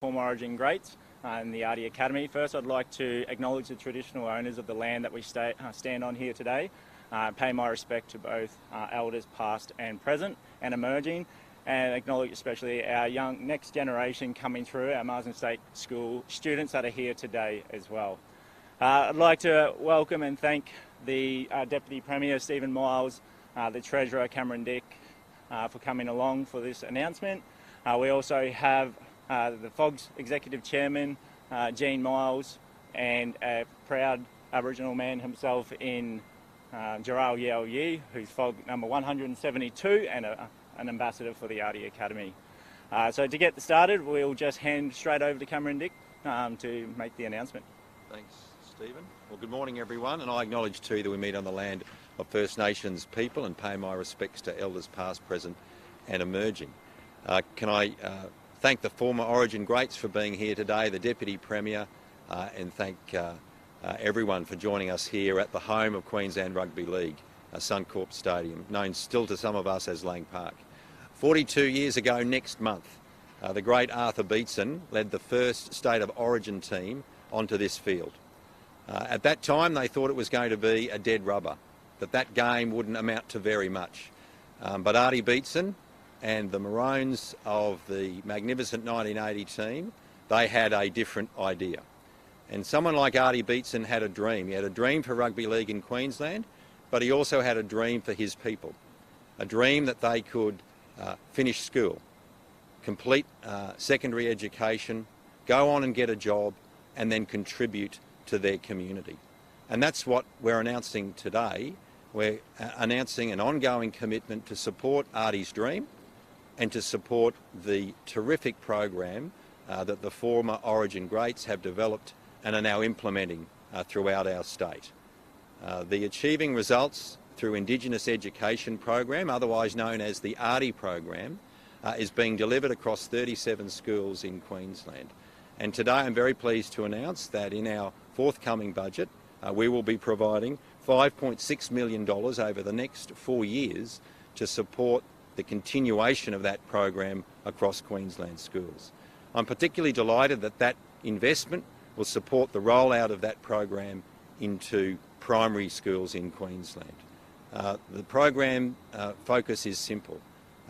former Origin greats in the Artie Academy. First, I'd like to acknowledge the traditional owners of the land that we stand on here today, pay my respect to both elders past and present and emerging, and acknowledge especially our young next generation coming through, our Marsden State School students that are here today as well. I'd like to welcome and thank the Deputy Premier Stephen Miles, the Treasurer Cameron Dick for coming along for this announcement. We also have the FOG's Executive Chairman, Gene Miles, and a proud Aboriginal man himself in Jaral Yeo Yi, who's FOG number 172 and an ambassador for the Artie Academy. So to get started, we'll just hand straight over to Cameron Dick to make the announcement. Thanks, Stephen. Well, good morning, everyone, and I acknowledge too that we meet on the land of First Nations people and pay my respects to elders past, present and emerging. Can I thank the former Origin greats for being here today, the Deputy Premier, and thank everyone for joining us here at the home of Queensland Rugby League, Suncorp Stadium, known still to some of us as Lang Park. 42 years ago next month, the great Arthur Beetson led the first State of Origin team onto this field. At that time, they thought it was going to be a dead rubber, that game wouldn't amount to very much. But Artie Beetson and the Maroons of the magnificent 1980 team, they had a different idea. And someone like Artie Beetson had a dream. He had a dream for rugby league in Queensland, but he also had a dream for his people. A dream that they could finish school, complete secondary education, go on and get a job, and then contribute to their community. And that's what we're announcing today. We're announcing an ongoing commitment to support Artie's dream and to support the terrific program that the former Origin greats have developed and are now implementing throughout our state. The Achieving Results through Indigenous Education program, otherwise known as the Artie program, is being delivered across 37 schools in Queensland. And today I'm very pleased to announce that in our forthcoming budget, we will be providing $5.6 million over the next 4 years to support the continuation of that program across Queensland schools. I'm particularly delighted that that investment will support the rollout of that program into primary schools in Queensland. The program focus is simple,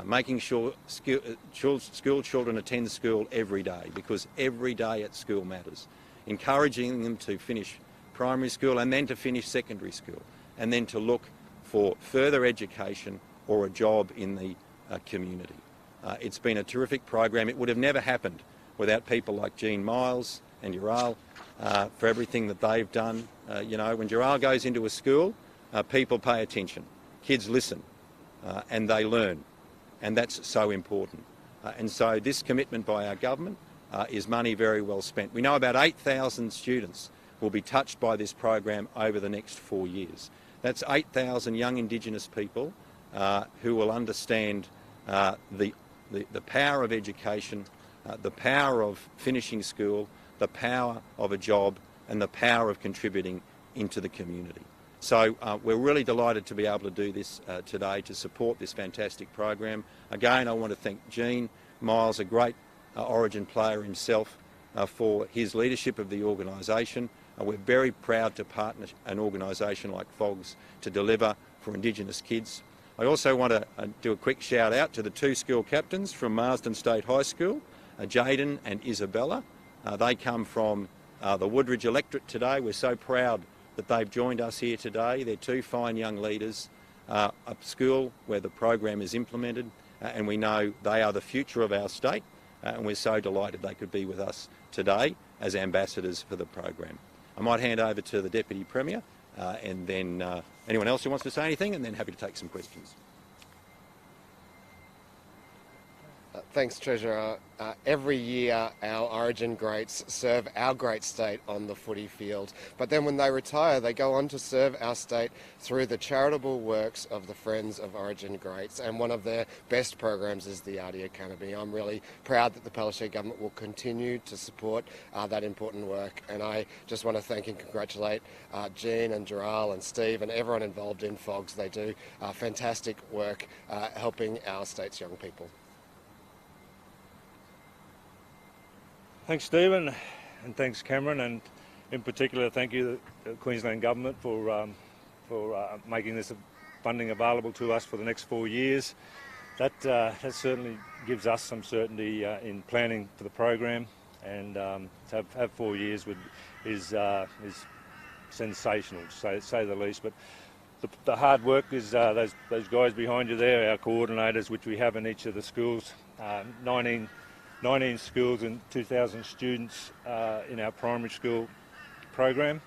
making sure school children attend school every day, because every day at school matters. Encouraging them to finish primary school and then to finish secondary school, and then to look for further education or a job in the community. It's been a terrific program. It would have never happened without people like Gene Miles and Jaral for everything that they've done. You know, when Jaral goes into a school, people pay attention, kids listen, and they learn, and that's so important. And so this commitment by our government is money very well spent. We know about 8,000 students will be touched by this program over the next 4 years. That's 8,000 young Indigenous people who will understand the power of education, the power of finishing school, the power of a job, and the power of contributing into the community. So we're really delighted to be able to do this today to support this fantastic program. Again, I want to thank Gene Miles, a great Origin player himself, for his leadership of the organisation. We're very proud to partner an organisation like FOG's to deliver for Indigenous kids. I also want to do a quick shout out to the two school captains from Marsden State High School, Jaden and Isabella. They come from the Woodridge electorate today. We're so proud that they've joined us here today. They're two fine young leaders, a school where the program is implemented, and we know they are the future of our state, and we're so delighted they could be with us today as ambassadors for the program. I might hand over to the Deputy Premier and then anyone else who wants to say anything, and then happy to take some questions. Thanks, Treasurer. Every year our Origin greats serve our great state on the footy field, but then when they retire they go on to serve our state through the charitable works of the Friends of Origin Greats, and one of their best programs is the Artie Academy. I'm really proud that the Palaszczuk government will continue to support that important work, and I just want to thank and congratulate Jean and Jaral and Steve and everyone involved in FOGs. They do fantastic work helping our state's young people. Thanks, Stephen, and thanks, Cameron, and in particular, thank you, the Queensland Government, for making this funding available to us for the next 4 years. That certainly gives us some certainty in planning for the program, and to have 4 years is sensational, to say the least. But the hard work is those guys behind you there, our coordinators, which we have in each of the schools, 19 schools and 2,000 students in our primary school program,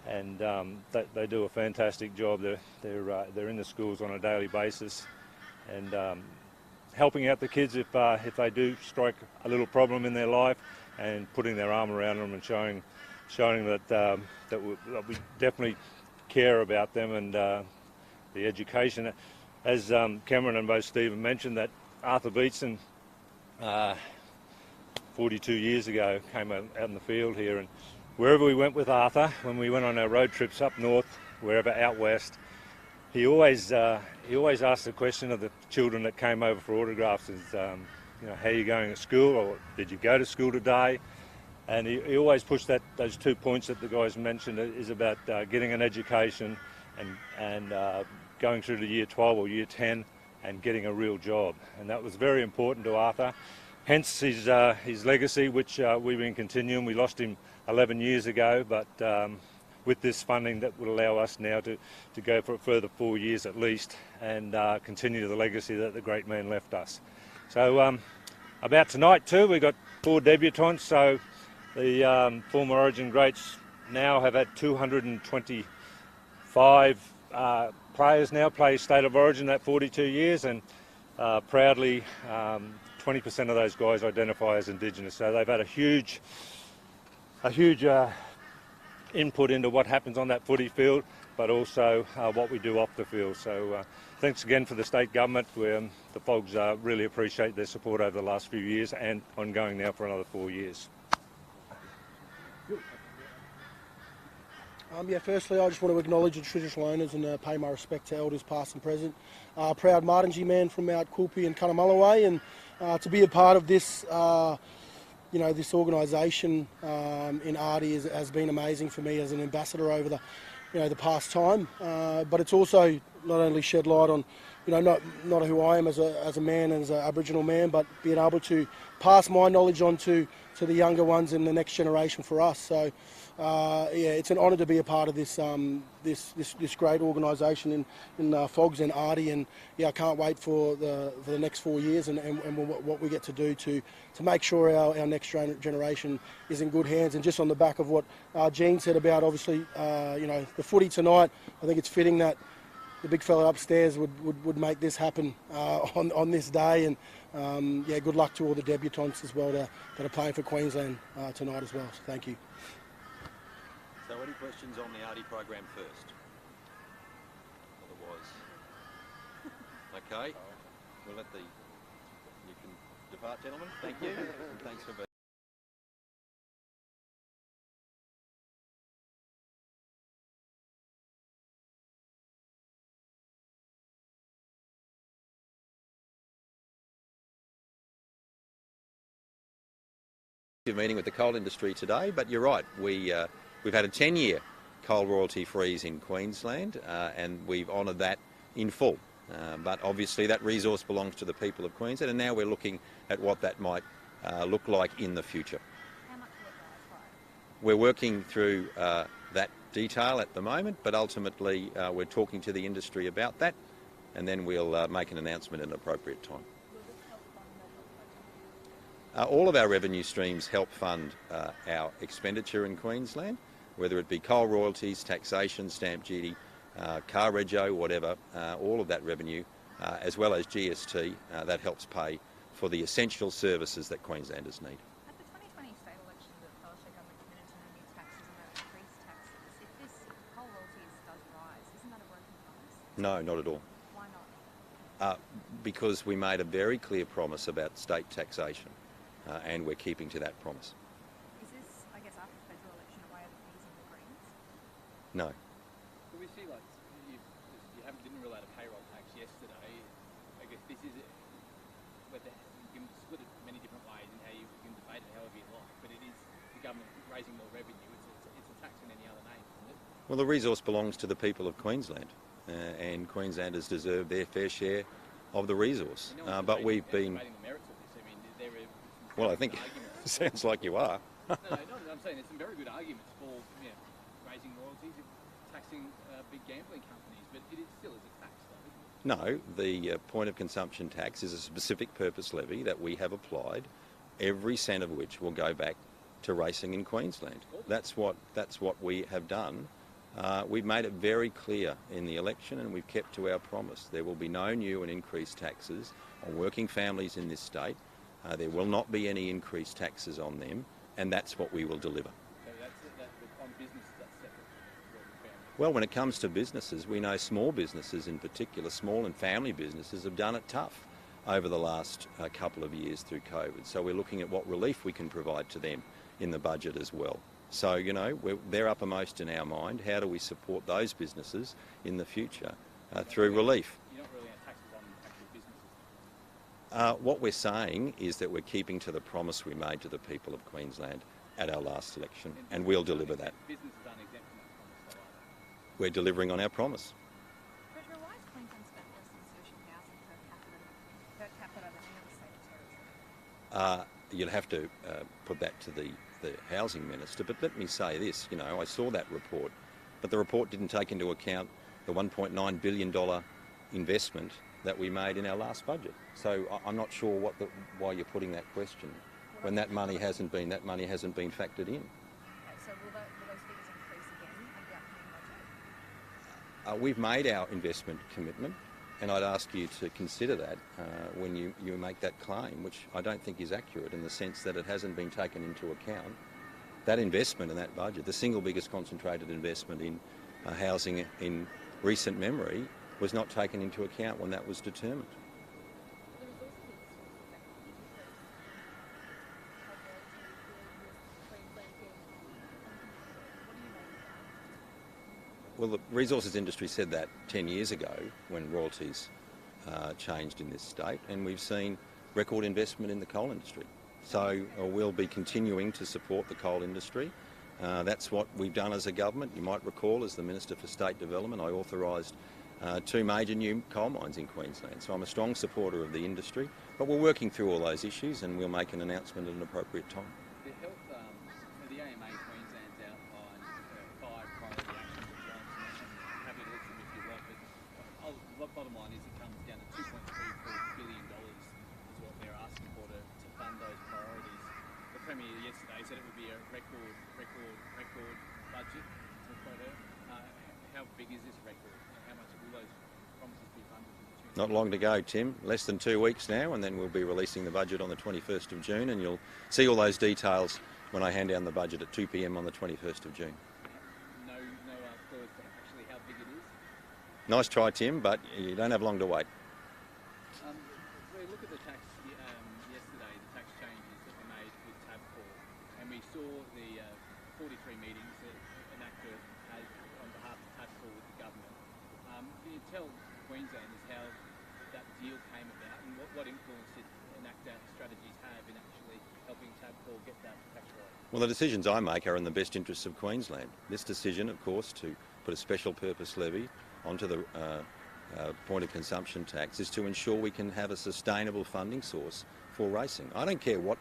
and they do a fantastic job. They're in the schools on a daily basis, and helping out the kids if they do strike a little problem in their life, and putting their arm around them and showing that we definitely care about them and the education. As Cameron and both Stephen mentioned, that Arthur Beetson 42 years ago came out in the field here, and wherever we went with Arthur, when we went on our road trips up north, wherever out west, he always asked the question of the children that came over for autographs is, how are you going at school, or did you go to school today? And he always pushed those 2 points that the guys mentioned, is about getting an education and going through to year 12 or year 10 and getting a real job. And that was very important to Arthur. Hence his legacy, which we've been continuing. We lost him 11 years ago, but with this funding that will allow us now to go for a further 4 years at least, and continue the legacy that the great man left us. So about tonight too, we got 4 debutants. So the former Origin greats now have had 225 players now play State of Origin that 42 years, and proudly 20% of those guys identify as Indigenous. So they've had a huge input into what happens on that footy field, but also what we do off the field. So thanks again for the state government. The folks really appreciate their support over the last few years and ongoing now for another 4 years. Firstly, I just want to acknowledge the traditional owners and pay my respect to elders past and present. Proud Martinji man from Mount Quilpie and Cunnamulla Way, and to be a part of this, this organisation in Artie has been amazing for me as an ambassador over the past time. But it's also not only shed light on, not who I am as a man and as an Aboriginal man, but being able to pass my knowledge on to the younger ones in the next generation for us. So it's an honour to be a part of this this great organisation in Fogs and Artie, and I can't wait for the next 4 years and what we get to do to make sure our next generation is in good hands. And just on the back of what Jean said about obviously the footy tonight, I think it's fitting that the big fella upstairs would make this happen on this day, and good luck to all the debutants as well that are playing for Queensland tonight as well. So thank you. So any questions on the Artie program first? Otherwise, okay, we'll let you can depart, gentlemen. Thank you, and thanks for being. Meeting with the coal industry today, but you're right, we've had a 10-year coal royalty freeze in Queensland, and we've honoured that in full. But obviously that resource belongs to the people of Queensland, and now we're looking at what that might look like in the future. How much will it rise by? We're working through that detail at the moment, but ultimately we're talking to the industry about that, and then we'll make an announcement at an appropriate time. All of our revenue streams help fund our expenditure in Queensland, whether it be coal royalties, taxation, stamp duty, car rego, whatever, all of that revenue, as well as GST, that helps pay for the essential services that Queenslanders need. At the 2020 state elections, the Palaszczuk government committed to no new taxes and no increased taxes. If this coal royalties does rise, isn't that a broken promise? No, not at all. Why not? Because we made a very clear promise about state taxation. And we're keeping to that promise. Is this, I guess, after the federal election, a way of appeasing the Greens? No. But we see, you didn't rule out a payroll tax yesterday. I guess this is whether you can split it many different ways and how you can debate debate it however you like, but it is the government raising more revenue. It's a tax in any other name, isn't it? Well, the resource belongs to the people of Queensland, and Queenslanders deserve their fair share of the resource. But we've been... Debating the merits of this. I mean, there are some Well, I very think good arguments. sounds like you are. No, I'm saying there's some very good arguments for raising royalties, taxing big gambling companies, but it still is a tax, though, isn't it? No, the point of consumption tax is a specific purpose levy that we have applied, every cent of which will go back to racing in Queensland. That's what we have done. We've made it very clear in the election, and we've kept to our promise. There will be no new and increased taxes on working families in this state. There will not be any increased taxes on them, and that's what we will deliver. So on business, that's separate from working families. Well, when it comes to businesses, we know small businesses in particular, small and family businesses, have done it tough over the last couple of years through COVID. So we're looking at what relief we can provide to them in the budget as well. So, they're uppermost in our mind. How do we support those businesses in the future through relief? You're not really on taxes on actual businesses. What we're saying is that we're keeping to the promise we made to the people of Queensland at our last election, and we'll deliver that. Businesses aren't exempt from that promise, though, are they? We're delivering on our promise. Treasurer, why has Queensland spent less on social housing per capita than any other state or territory? You'll have to put that to the housing minister, but let me say this, I saw that report, but the report didn't take into account the $1.9 billion investment that we made in our last budget. So I'm not sure why you're putting that question when that money hasn't been factored in. Okay, so will those figures increase again under the upcoming budget? We've made our investment commitment, and I'd ask you to consider that when you make that claim, which I don't think is accurate in the sense that it hasn't been taken into account. That investment in that budget, the single biggest concentrated investment in housing in recent memory, was not taken into account when that was determined. The resources industry Well, the resources industry said that 10 years ago when royalties changed in this state, and we've seen record investment in the coal industry. So we'll be continuing to support the coal industry. That's what we've done as a government. You might recall, as the Minister for State Development, I authorised 2 major new coal mines in Queensland. So I'm a strong supporter of the industry, but we're working through all those issues, and we'll make an announcement at an appropriate time. The health, the AMA in Queensland's outlined 5 priority actions it wants, and have a look at them if you want, but bottom line is it comes down to $2.34 billion is what they're asking for to fund those priorities. The Premier yesterday said it would be a record budget, to quote her. How big is this record? How much will those promises be funded to the tune? Not long to go, Tim. Less than 2 weeks now, and then we'll be releasing the budget on the 21st of June, and you'll see all those details when I hand down the budget at 2 p.m. on the 21st of June. No clue as to actually how big it is. Nice try, Tim, but you don't have long to wait. We look at the tax yesterday, the tax changes that were made with Tabcorp, and we saw the 43 meetings that Annastacia had on behalf of Tabcorp with the government. Can you tell Queenslanders how that deal came about, and what influence did Annastacia's strategies have in actually helping Tabcorp get that tax right? Well, the decisions I make are in the best interests of Queensland. This decision, of course, to put a special purpose levy onto the point of consumption tax is to ensure we can have a sustainable funding source for racing. I don't care what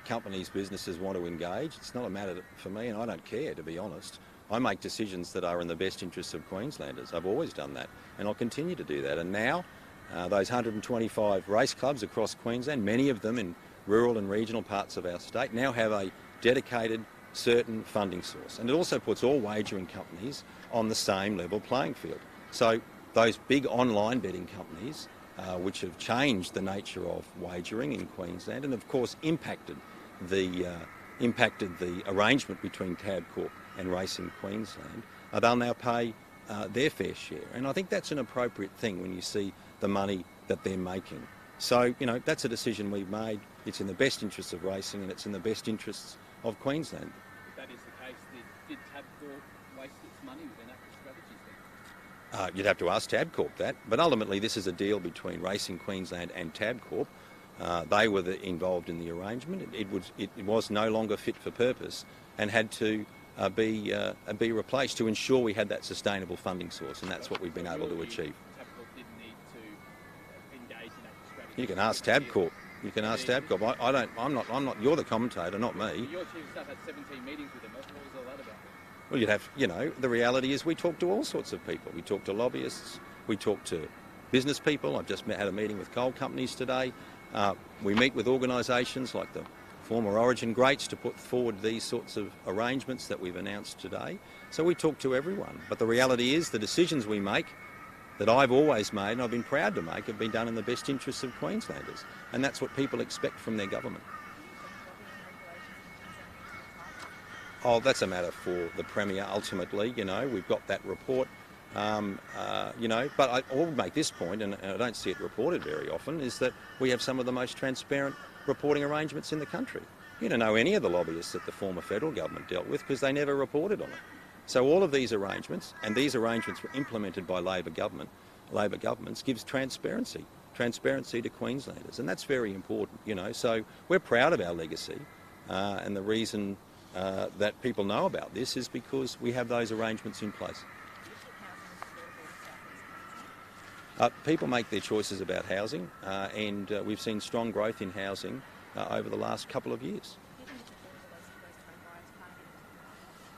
companies, businesses want to engage. It's not a matter for me, and I don't care, to be honest. I make decisions that are in the best interests of Queenslanders. I've always done that, and I'll continue to do that. And now, those 125 race clubs across Queensland, many of them in rural and regional parts of our state, now have a dedicated, certain funding source. And it also puts all wagering companies on the same level playing field. So those big online betting companies, which have changed the nature of wagering in Queensland and of course impacted the arrangement between Tabcorp and Racing Queensland, they'll now pay their fair share. And I think that's an appropriate thing when you see the money that they're making. So, that's a decision we've made. It's in the best interests of racing, and it's in the best interests of Queensland. If that is the case, did Tabcorp waste its money with Annastacia's strategies then? You'd have to ask Tabcorp that, but ultimately this is a deal between Racing Queensland and Tabcorp. They were involved in the arrangement. It was no longer fit for purpose and had to be replaced to ensure we had that sustainable funding source, and that's what we've been able to achieve. Tabcorp didn't need to engage in that strategy. You can ask Tabcorp. You can ask Tabcorp. I'm not. You're the commentator, not me. Your chief of staff had 17 meetings with them. What was all that about? Well, you'd have. The reality is we talk to all sorts of people. We talk to lobbyists. We talk to business people. I've just had a meeting with coal companies today. We meet with organisations like the former Origin greats to put forward these sorts of arrangements that we've announced today. So we talk to everyone. But the reality is the decisions we make, that I've always made and I've been proud to make, have been done in the best interests of Queenslanders. And that's what people expect from their government. Oh, that's a matter for the Premier ultimately. We've got that report. But I will make this point, and I don't see it reported very often, is that we have some of the most transparent reporting arrangements in the country. You don't know any of the lobbyists that the former federal government dealt with because they never reported on it. So all of these arrangements, and these arrangements were implemented by Labor governments, gives transparency to Queenslanders, and that's very important. So we're proud of our legacy, and the reason that people know about this is because we have those arrangements in place. People make their choices about housing, and we've seen strong growth in housing over the last couple of years.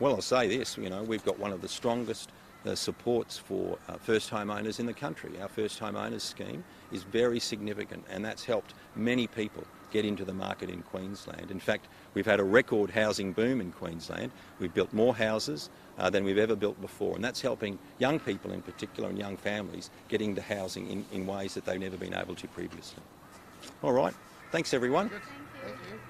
Well, I'll say this, we've got one of the strongest supports for first home owners in the country. Our first home owners scheme is very significant, and that's helped many people get into the market in Queensland. In fact, we've had a record housing boom in Queensland. We've built more houses than we've ever built before, and that's helping young people in particular and young families get into housing in ways that they've never been able to previously. All right, thanks everyone. Thank you.